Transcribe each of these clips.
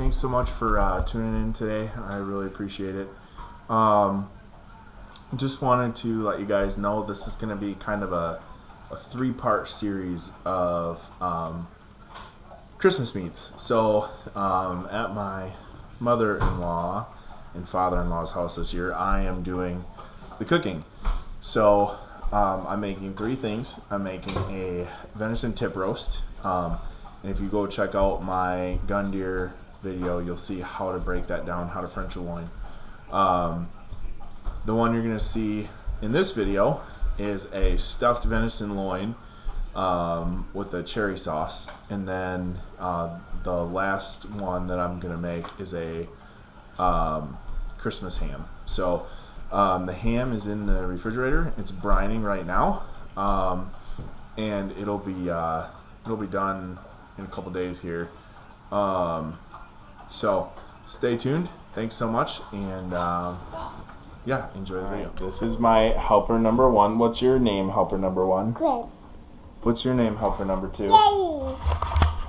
thanks so much for tuning in today. I really appreciate it. Just wanted to let you guys know this is going to be kind of a three-part series of Christmas meats. So at my mother-in-law and father-in-law's house this year, I am doing the cooking. So I'm making three things. I'm making a venison tip roast. And if you go check out my gun deer video, you'll see how to break that down, how to French a loin. The one you're going to see in this video is a stuffed venison loin with a cherry sauce. And then the last one that I'm going to make is a Christmas ham. So the ham is in the refrigerator. It's brining right now, and it'll be done in a couple days here. So stay tuned. Thanks so much, and yeah, enjoy the video. This is my helper number one. What's your name, helper number one? Greg. What's your name, helper number two? Yay.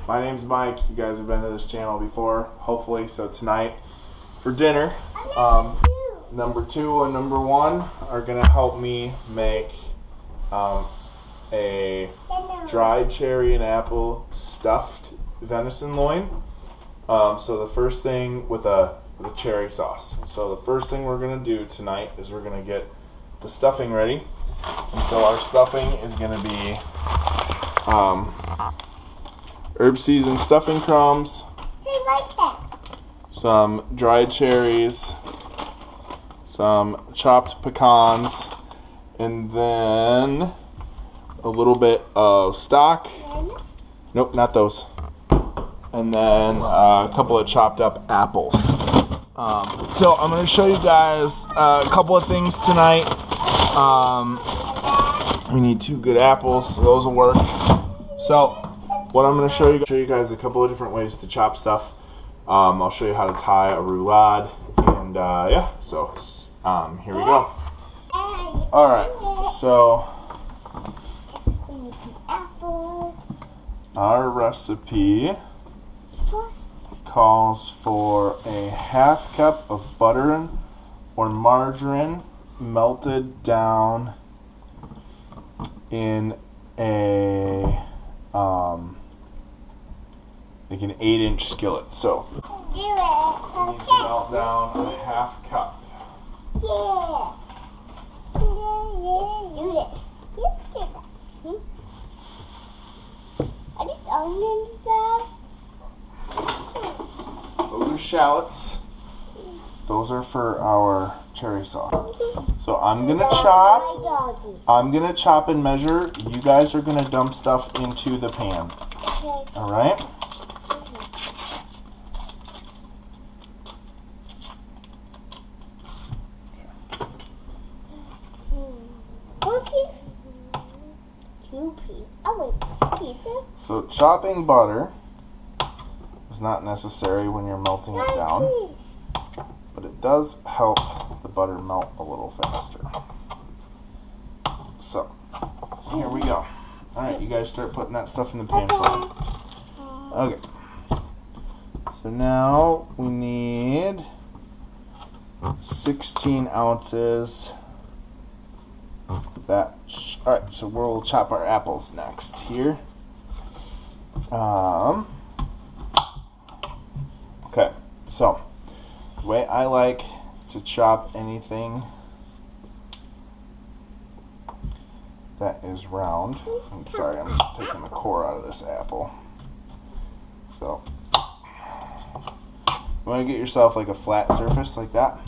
My name's Mike. You guys have been to this channel before, hopefully. So tonight for dinner, number two and number one are gonna help me make a dried cherry and apple stuffed venison loin. So the first thing with a cherry sauce. So the first thing we're gonna do tonight is we're gonna get the stuffing ready. And so our stuffing is gonna be herb seasoned stuffing crumbs, some dried cherries, some chopped pecans, and then a little bit of stock. Nope, not those. And then a couple of chopped up apples. So I'm going to show you guys a couple of things tonight. We need 2 good apples, so those will work. So what I'm going to show you guys a couple of different ways to chop stuff. I'll show you how to tie a roulade, and yeah, so here we go. Alright, so our recipe calls for a half cup of butter or margarine melted down in a like an 8-inch skillet. So you need to melt down a half cup. Yeah. Let's do this. Let's do this. Are these onions though? Those are shallots. Those are for our cherry sauce. So I'm gonna chop and measure. You guys are gonna dump stuff into the pan. Okay. All right. So chopping butter is not necessary when you're melting it down, but it does help the butter melt a little faster. So here we go. Alright, you guys start putting that stuff in the pan for me. Okay. So now we need 16 ounces. Alright, so we'll chop our apples next here. Okay, so the way I like to chop anything that is round. I'm sorry, I'm just taking the core out of this apple. So you want to get yourself like a flat surface like that,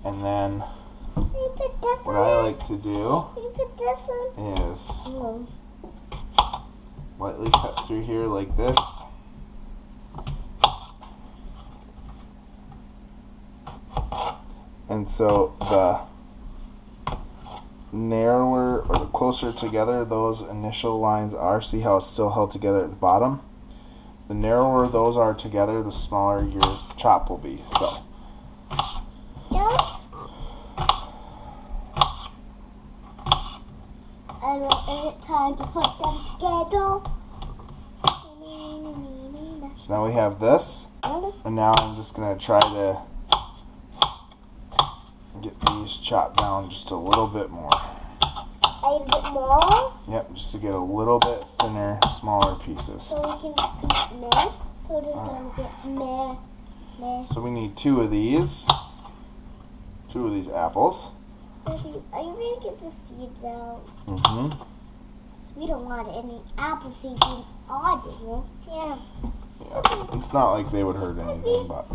and then what I like to do is lightly cut through here like this. And so the narrower or the closer together those initial lines are, see how it's still held together at the bottom? The narrower those are together, the smaller your chop will be. So and is it time to put them together? So now we have this, and now I'm just going to try to get these chopped down just a little bit more. A little bit more? Yep, just to get a little bit thinner, smaller pieces. So we can meh. So this one get meh. So we need 2 of these. 2 of these apples. Are you going to get the seeds out? Mm-hmm. We don't want any apple seeds in our dinner. Yeah. Yeah, it's not like they would hurt anything, but.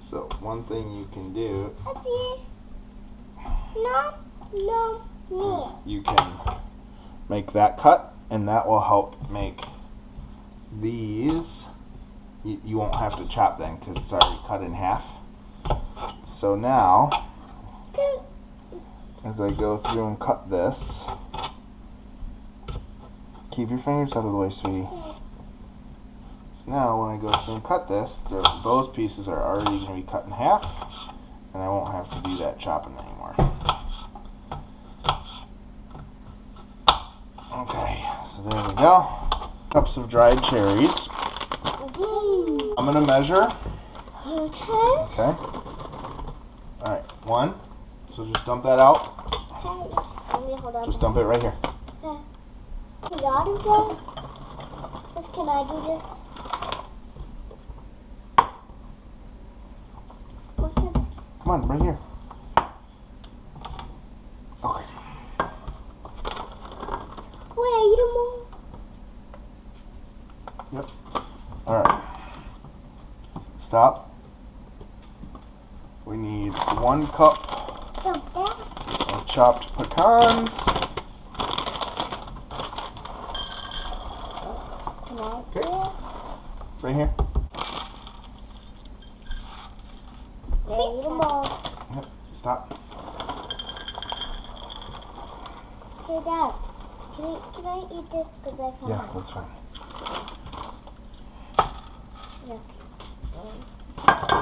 So one thing you can do is you can make that cut, and that will help make these. You won't have to chop them because it's already cut in half. So now, as I go through and cut this, keep your fingers out of the way, sweetie. So now when I go through and cut this, those pieces are already going to be cut in half, and I won't have to do that chopping anymore. Okay, so there we go. Cups of dried cherries. I'm going to measure. Okay. Alright, 1. So just dump that out. Just dump it right here. Got it though? Just can I do this? Come on, right here. Okay. Wait a moment. Yep. Alright. Stop. We need 1 cup of chopped pecans. Okay. Right here. Yep. Stop. Okay, Dad. Can I eat this? Because I found Yeah, that's fine.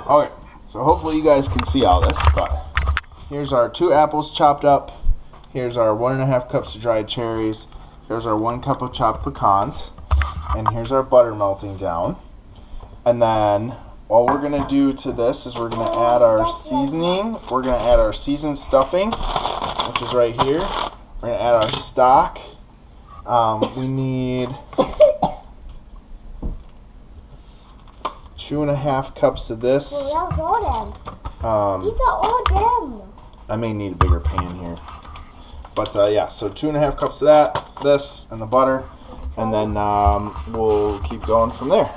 Okay, so hopefully you guys can see all this, but here's our 2 apples chopped up. Here's our 1.5 cups of dried cherries. Here's our 1 cup of chopped pecans. And here's our butter melting down. And then all we're going to do to this is we're going to add our seasoning. We're going to add our seasoned stuffing, which is right here. We're going to add our stock. We need 2.5 cups of this. Well, that's all them. These are all them. I may need a bigger pan here. But yeah, so 2.5 cups of that, this, and the butter. And then we'll keep going from there.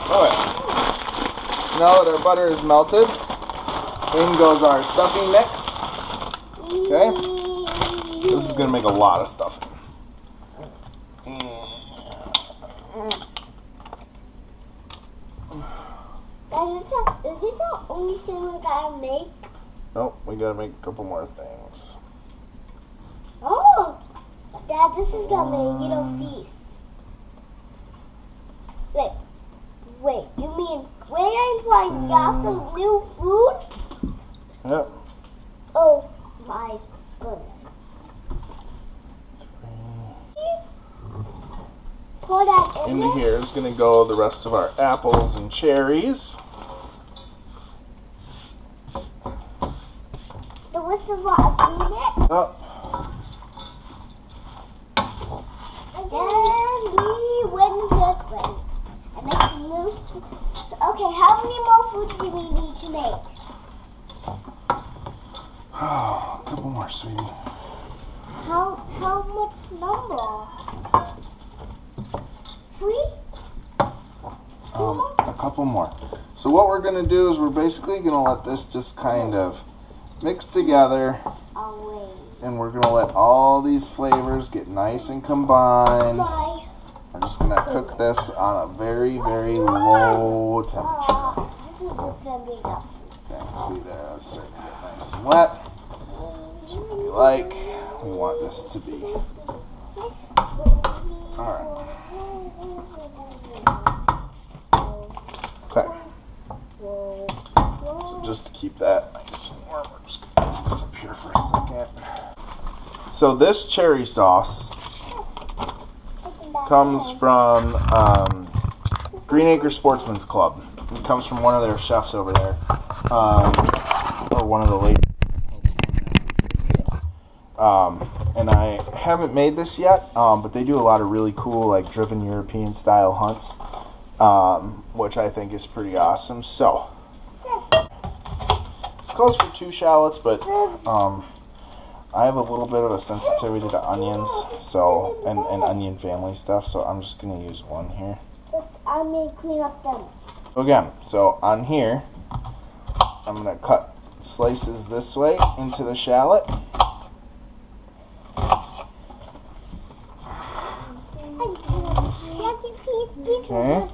Alright. Now that our butter is melted, in goes our stuffing mix. Okay? This is going to make a lot of stuffing. Is this the only thing we gotta make? Nope, we got to make a couple more things. Oh! Dad, this is gonna be a little feast. Wait, you mean we're going to got some new food? Yep. Oh my goodness. Pour that in Into here is going to go the rest of our apples and cherries. The rest of our food Up. and we went this way. And make some new. Okay, how many more foods do we need to make? Oh, a couple more, sweetie. How much number? 3? A couple more. So what we're going to do is we're basically going to let this just kind of mix together. Away. And we're going to let all these flavors get nice and combined. Bye. We're just going to cook this on a very, very low temperature. This is just gonna be enough. Okay, see there, it's starting to get nice and wet. That's what we like. We want this to be. Alright. Okay. So just to keep that nice and warm, we're just going to put this up here for a second. So this cherry sauce comes from Green Acre Sportsman's Club. It comes from one of their chefs over there, or one of the ladies. And I haven't made this yet, but they do a lot of really cool, like, driven European style hunts, which I think is pretty awesome. So, this calls for 2 shallots, but I have a little bit of a sensitivity to onions, so and onion family stuff, so I'm just going to use 1 here. I may clean up them. Again, so on here, I'm going to cut slices this way into the shallot. Okay.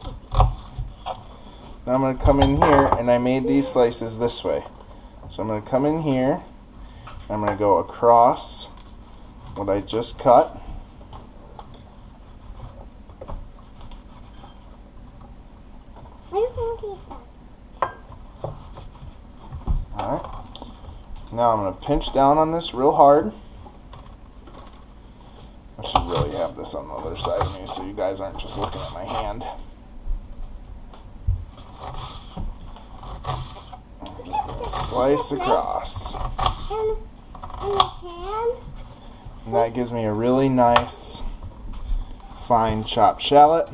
Now I'm going to come in here, and I made these slices this way. So I'm going to come in here, and I'm going to go across what I just cut. Alright. Now I'm going to pinch down on this real hard. I should really have this on the other side of me so you guys aren't just looking at my hand. I'm just going to slice across. And that gives me a really nice, fine chopped shallot.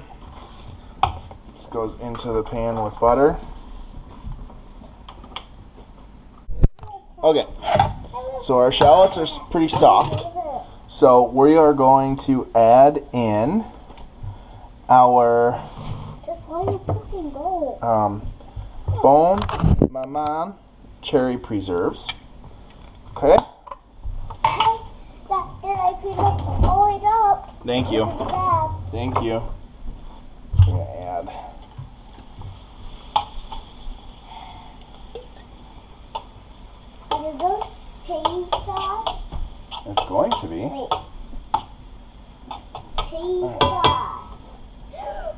This goes into the pan with butter. Okay, so our shallots are pretty soft. So we are going to add in our Bon Maman cherry preserves. Okay. Thank you. Thank you. I'm going to add. Is those chili sauce? It's going to be. Chili sauce.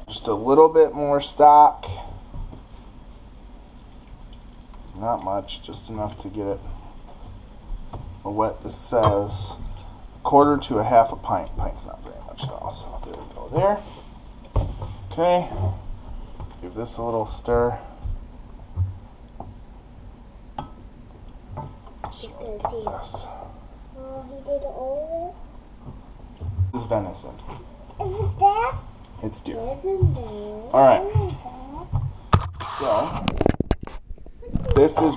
Just a little bit more stock. Not much, just enough to get it wet. This says 1/4 to 1/2 pint. Pint's not very much at all, so there we go there. Okay, give this a little stir. He did all This is venison. of it. Is it that? It's deer. Isn't there? Alright. So this is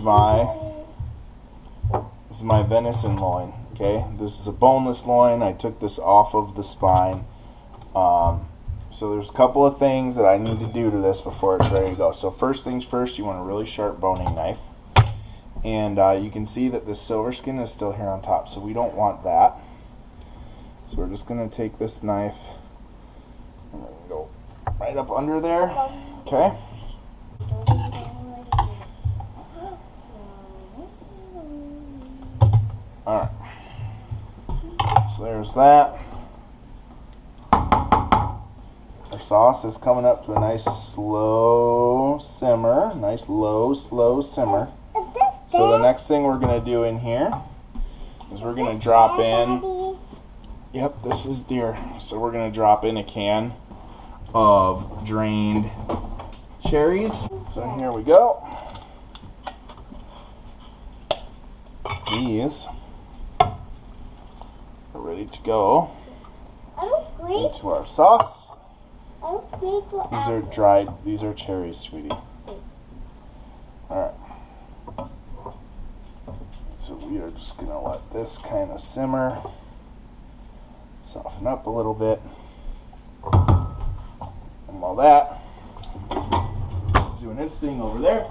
my venison loin. Okay, this is a boneless loin. I took this off of the spine. So there's a couple of things that I need to do to this before it's ready to go. So first things first, you want a really sharp boning knife. And you can see that this silver skin is still here on top, so we don't want that. So we're just going to take this knife and we're going to go right up under there. Okay. Alright. So there's that. Our sauce is coming up to a nice slow simmer. Nice low, slow simmer. So the next thing we're going to do in here is we're going to drop in, yep, this is deer. So we're going to drop in a can of drained cherries. So here we go. These are ready to go into our sauce. These are dried, these are cherries, sweetie. Alright. So we are just going to let this kind of simmer, soften up a little bit. And while that is doing its thing over there,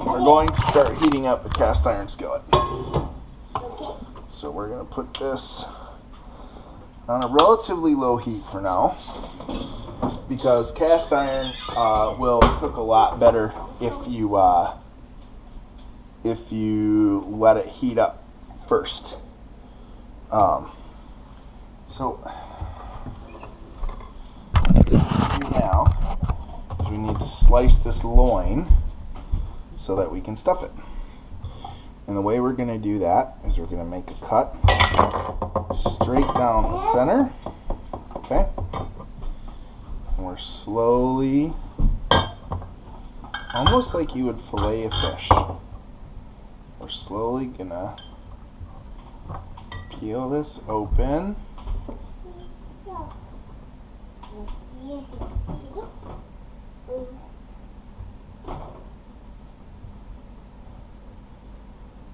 we're going to start heating up the cast iron skillet. So we're going to put this on a relatively low heat for now, because cast iron will cook a lot better if you let it heat up first. So what we do now is we need to slice this loin so that we can stuff it. And the way we're going to do that is we're going to make a cut straight down the center. Okay. And we're slowly, almost like you would fillet a fish. We're slowly gonna peel this open.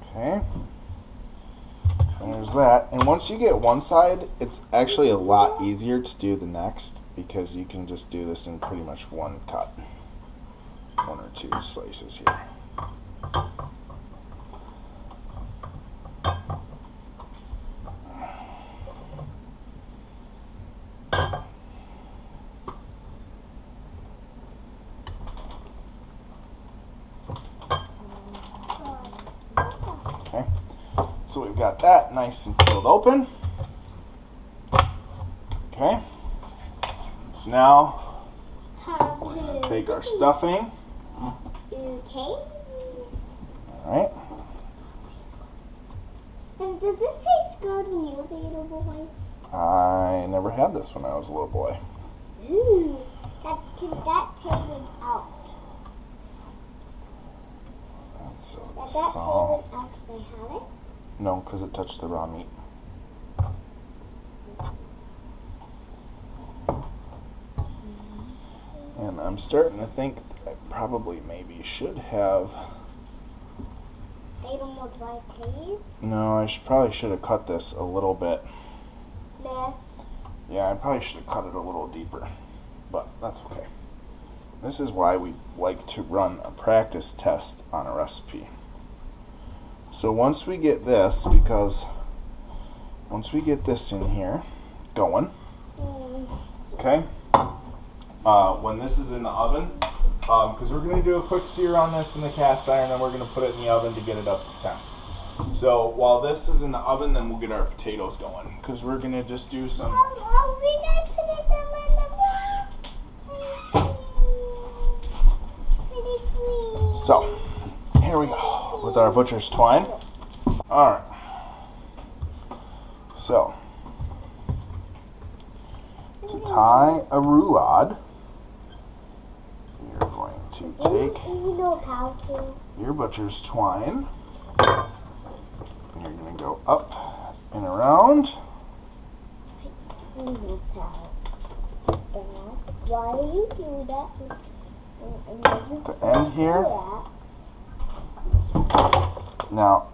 Okay. And there's that. And once you get one side, it's actually a lot easier to do the next because you can just do this in pretty much one cut. One or two slices here. Okay, so we've got that nice and peeled open. Okay, so now we're going to take our stuffing. Okay. Alright. Does this taste good when you was a little boy? I never had this when I was a little boy. Ooh, that take it out. So That this take it all, out because I have it. no, because it touched the raw meat. And I'm starting to think that I probably maybe should have. Made them more dry taste. No, I probably should have cut this a little bit. Nah. Yeah, I probably should have cut it a little deeper, but that's okay. This is why we like to run a practice test on a recipe. So once we get this, because once we get this in here going, okay, when this is in the oven, because we're going to do a quick sear on this in the cast iron, and we're going to put it in the oven to get it up to temp. So while this is in the oven, then we'll get our potatoes going, because we're going to just do some. Are we going to put it in the bowl? So here we go with our butcher's twine. All right. So to tie a roulade, you're going to take You know how to. your butcher's twine, and you're going to go up and around. He knows how. Why do you do that? At the end here. Now,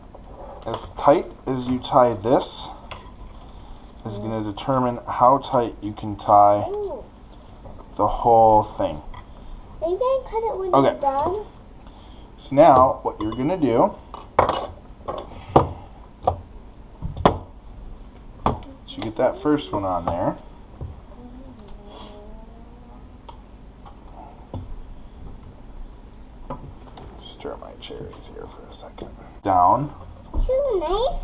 as tight as you tie this is going to determine how tight you can tie the whole thing. Are you going to cut it when Okay. you're done? So now, what you're going to do, so you get that first one on there. Stir my cherries here for a second. Down. Too nice.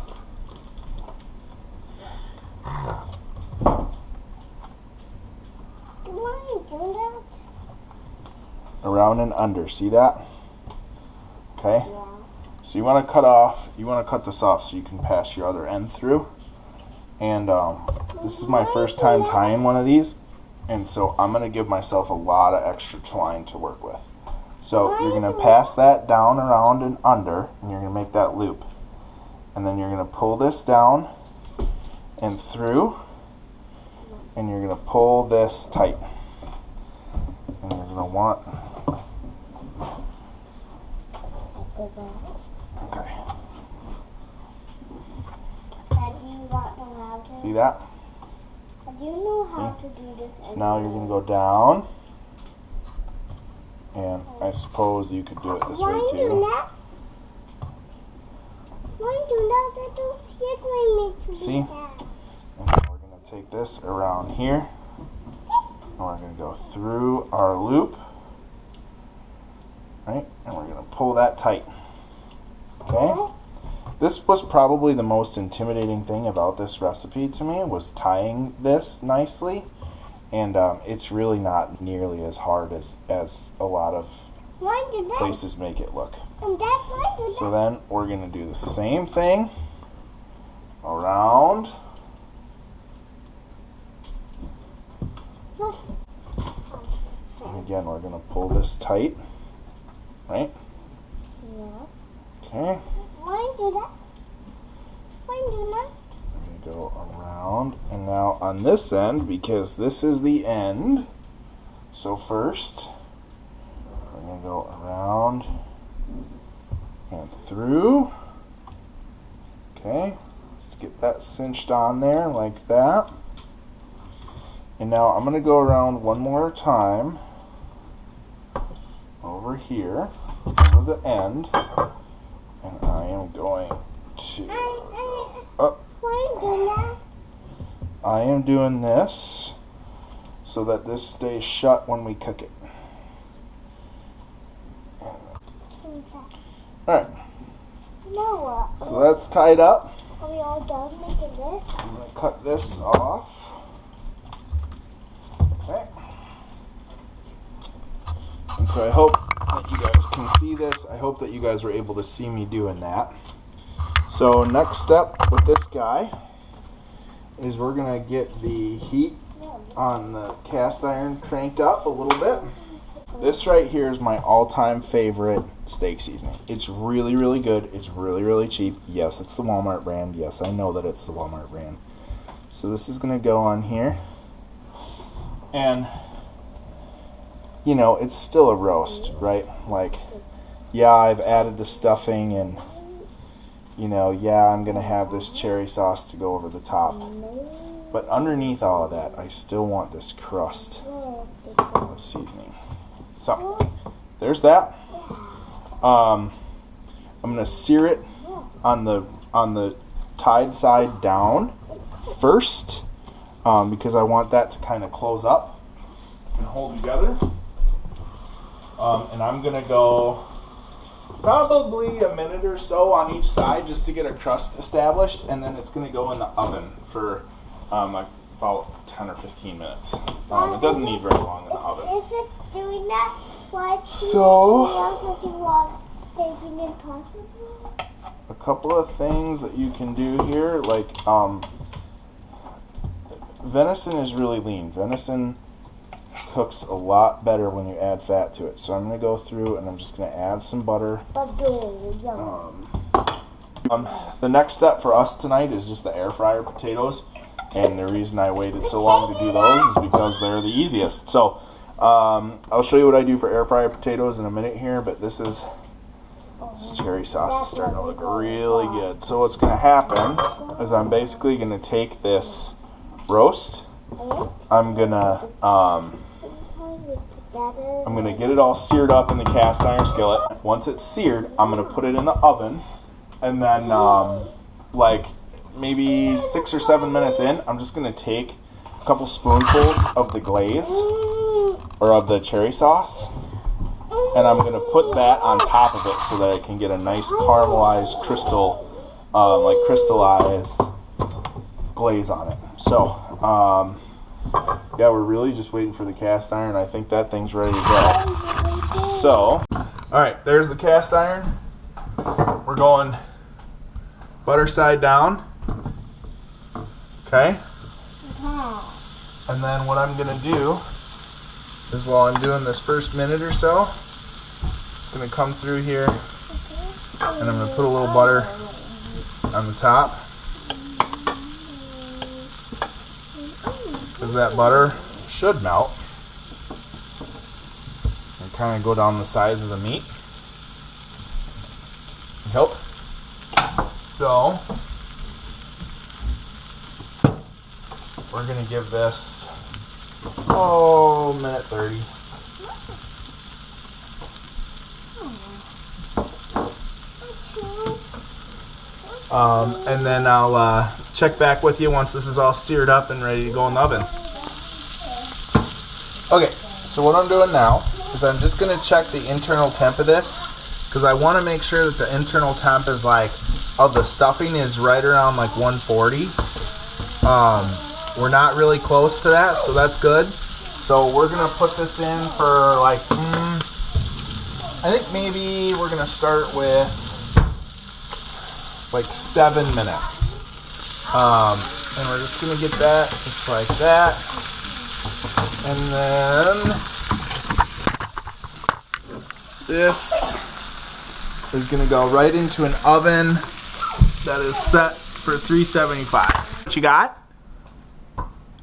Do I do that? Around and under. See that? Okay. Yeah. So you want to cut this off so you can pass your other end through. And this is my first time tying one of these, and so I'm going to give myself a lot of extra twine to work with. So you're going to pass that down, around, and under, and you're going to make that loop. And then you're going to pull this down and through, and you're going to pull this tight. And you're going to want... Okay. See that? Do you know how to do this? So now you're going to go down. And I suppose you could do it this way Why do too. that? Why do that? That don't get my meat to See? be that. And now we're going to take this around here. And we're going to go through our loop. Right? And we're going to pull that tight. Okay? This was probably the most intimidating thing about this recipe to me, was tying this nicely. And it's really not nearly as hard as a lot of Why do that? places make it look. And that's why do So that. then we're going to do the same thing around And again, we're going to pull this tight, right? Yeah. Okay. Why do that? Why do that? I'm going to go around, and now on this end, because this is the end, so first, we're going to go around and through. Okay, let's get that cinched on there like that. And now I'm going to go around one more time over here, over the end, and I am going to... Why do that? I am doing this so that this stays shut when we cook it. Alright, No. so that's tied up. Are we all done making this? I'm going to cut this off. Okay. And so I hope that you guys can see this. I hope that you guys were able to see me doing that. So next step with this guy is we're going to get the heat on the cast iron cranked up a little bit. This right here is my all-time favorite steak seasoning. It's really, really good. It's really, really cheap. Yes, it's the Walmart brand. Yes, I know that it's the Walmart brand. So this is going to go on here. And, you know, it's still a roast, right? Like, yeah, I've added the stuffing and, you know, yeah, I'm going to have this cherry sauce to go over the top. But underneath all of that, I still want this crust of seasoning. So, there's that. I'm going to sear it on the tied side down first, because I want that to kind of close up and hold together. And I'm going to go probably a minute or so on each side just to get a crust established, and then it's going to go in the oven for about 10 or 15 minutes. It doesn't need very long in the oven. If it's doing that, why So, taking it possible? a couple of things that you can do here, like venison is really lean. Venison cooks a lot better when you add fat to it. So I'm going to go through and I'm just going to add some butter. The next step for us tonight is just the Airfryer potatoes. And the reason I waited so long to do those is because they're the easiest. So I'll show you what I do for Airfryer potatoes in a minute here, but this cherry sauce is starting to look really good. So what's going to happen is I'm basically going to take this roast. I'm gonna get it all seared up in the cast iron skillet. Once it's seared, I'm gonna put it in the oven, and then like maybe 6 or 7 minutes in, I'm just gonna take a couple spoonfuls of the glaze or of the cherry sauce, and I'm gonna put that on top of it so that I can get a nice caramelized crystallized glaze on it. So yeah, we're really just waiting for the cast iron. I think that thing's ready to go. So, alright, there's the cast iron. We're going butter side down. Okay? And then what I'm going to do is while I'm doing this first minute or so, just going to come through here and I'm going to put a little butter on the top. Because that butter should melt and kind of go down the sides of the meat. Help. So we're going to give this minute 30. And then I'll check back with you once this is all seared up and ready to go in the oven. Okay, so what I'm doing now is I'm just going to check the internal temp of this, because I want to make sure that the internal temp is like, of the stuffing is right around like 140. We're not really close to that, so that's good. So we're going to put this in for like, I think maybe we're going to start with like 7 minutes. And we're just going to get that just like that. And then this is going to go right into an oven that is set for 375. What you got?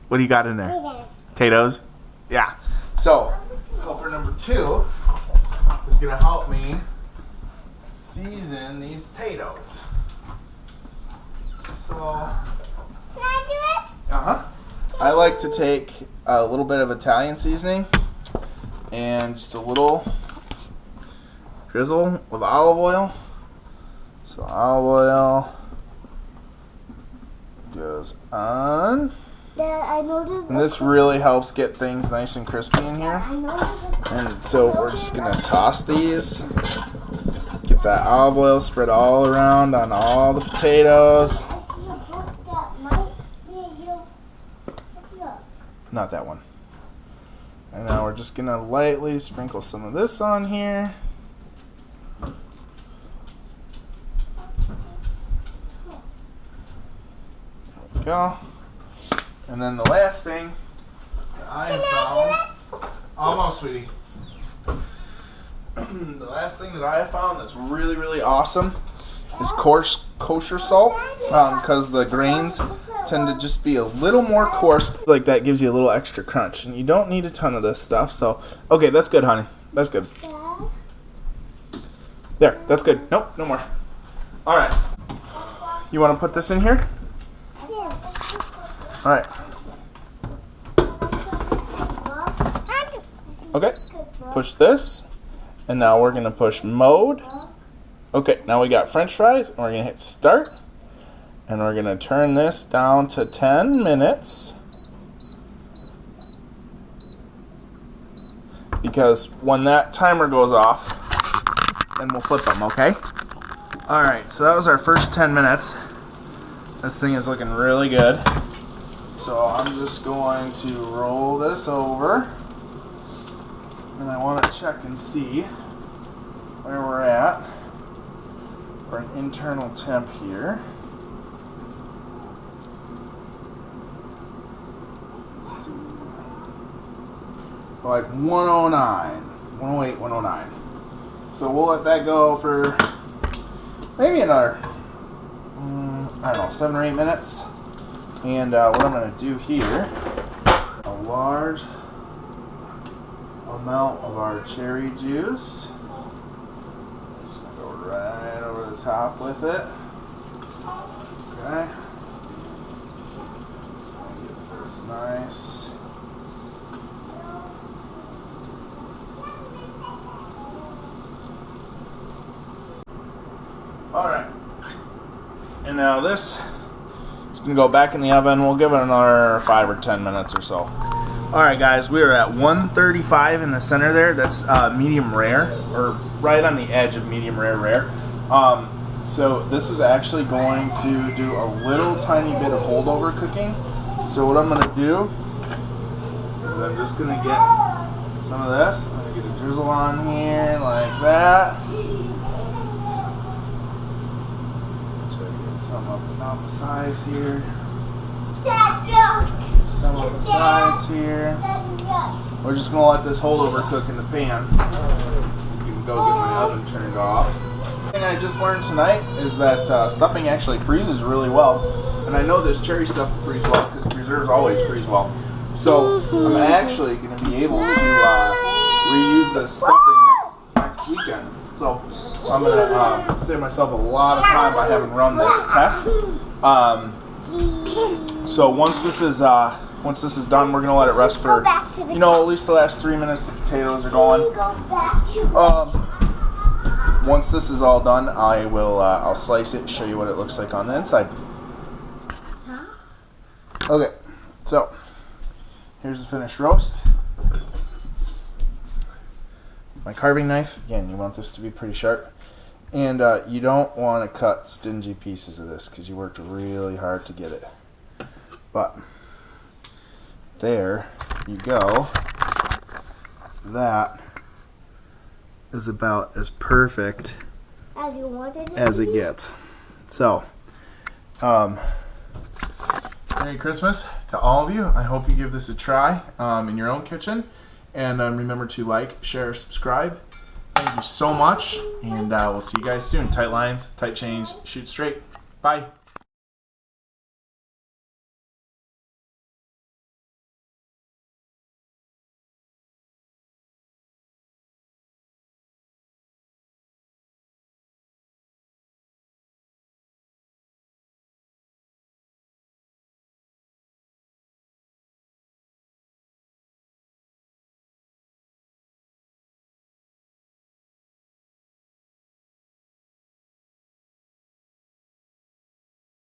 What do you got in there? Potatoes? Yeah. So, helper number 2 is going to help me season these potatoes. So, can I do it? uh-huh. I like to take a little bit of Italian seasoning and just a little drizzle with olive oil. So olive oil goes on. Dad, I noticed. And this really helps get things nice and crispy in here. And so we're just going to toss these. Get that olive oil spread all around on all the potatoes. I see a book that might be you. Not that one. And now we're just going to lightly sprinkle some of this on here. There we go. And then the last thing that I have found, almost sweetie. The last thing that I have found that's really, really awesome is kosher salt, because the grains tend to just be a little more coarse. Like that gives you a little extra crunch, and you don't need a ton of this stuff. So, okay, that's good, honey. That's good. There, that's good. Nope, no more. All right. You want to put this in here? All right. Okay. Push this, and now we're gonna push mode. Okay, now we got French fries, and we're gonna hit start, and we're gonna turn this down to 10 minutes. Because when that timer goes off, then we'll flip them, okay? Alright, so that was our first 10 minutes. This thing is looking really good. So I'm just going to roll this over. And I want to check and see where we're at for an internal temp here. Let's see. Like 109, 108, 109. So we'll let that go for maybe another, I don't know, 7 or 8 minutes. And what I'm going to do here, a large amount of our cherry juice. Just going to go right over the top with it. Okay. Just going to get this nice. Alright. And now this is going to go back in the oven. We'll give it another 5 or 10 minutes or so. Alright guys, we are at 135 in the center there. That's medium rare, or right on the edge of medium rare. So this is actually going to do a little tiny bit of holdover cooking. So what I'm going to do is I'm just going to get some of this. I'm going to get a drizzle on here like that. Try to get some up and down the sides here. Some on the sides here. We're just going to let this holdover cook in the pan. You can go get my oven turned off. The thing I just learned tonight is that stuffing actually freezes really well. And I know this cherry stuff will freeze well because preserves always freeze well. So I'm actually going to be able to reuse this stuffing next weekend. So I'm going to save myself a lot of time by having run this test. So once this is done, we're gonna let it rest for, at least the last 3 minutes. The potatoes are going. Once this is all done, I will I'll slice it and show you what it looks like on the inside. Okay, so here's the finished roast. My carving knife. Again, you want this to be pretty sharp. And you don't want to cut stingy pieces of this because you worked really hard to get it. But there you go. That is about as perfect as you wanted it as it gets. So, Merry Christmas to to all of you. I hope you give this a try in your own kitchen. And remember to like, share, subscribe. Thank you so much. And we'll see you guys soon. Tight lines, tight chains, shoot straight. Bye.